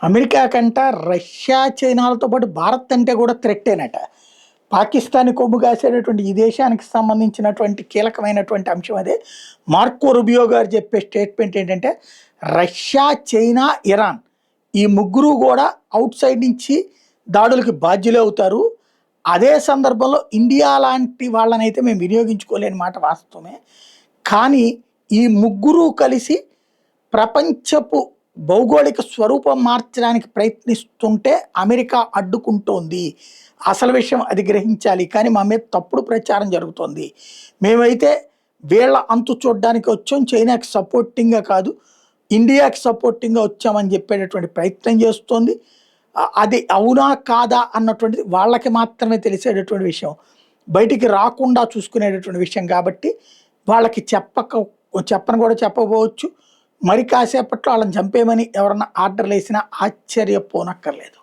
America కంట Russia, చైనాలతో పాటు భారత్ అంటే కూడా థ్రెట్టేనట. పాకిస్తాన్ కొమ్ము కాసేటటువంటి ఈ దేశానికి సంబంధించినటువంటి కీలకమైనటువంటి అంశం అదే. మార్కో రుబియో గారు చెప్పే స్టేట్మెంట్ ఏంటంటే, రష్యా, చైనా, ఇరాన్ ఈ ముగ్గురు కూడా అవుట్ సైడ్ నుంచి దాడులకి బాధ్యులే అవుతారు. అదే సందర్భంలో ఇండియా లాంటి వాళ్ళనైతే మేము వినియోగించుకోలేని మాట వాస్తవమే. కానీ ఈ ముగ్గురు కలిసి ప్రపంచపు భౌగోళిక స్వరూపం మార్చడానికి ప్రయత్నిస్తుంటే అమెరికా అడ్డుకుంటోంది. అసలు విషయం అది గ్రహించాలి. కానీ మా మీద తప్పుడు ప్రచారం జరుగుతోంది. మేమైతే వీళ్ళ అంతు చూడడానికి వచ్చాం, చైనాకి సపోర్టింగ్గా కాదు, ఇండియాకి సపోర్టింగ్గా వచ్చామని చెప్పేటటువంటి ప్రయత్నం చేస్తోంది. అది అవునా కాదా అన్నటువంటిది వాళ్ళకి మాత్రమే తెలిసేటటువంటి విషయం, బయటికి రాకుండా చూసుకునేటటువంటి విషయం. కాబట్టి వాళ్ళకి చెప్పని కూడా చెప్పకపోవచ్చు. మరి కాసేపట్లో వాళ్ళని చంపేయమని ఎవరన్నా ఆర్డర్లు వేసినా ఆశ్చర్యపోనక్కర్లేదు.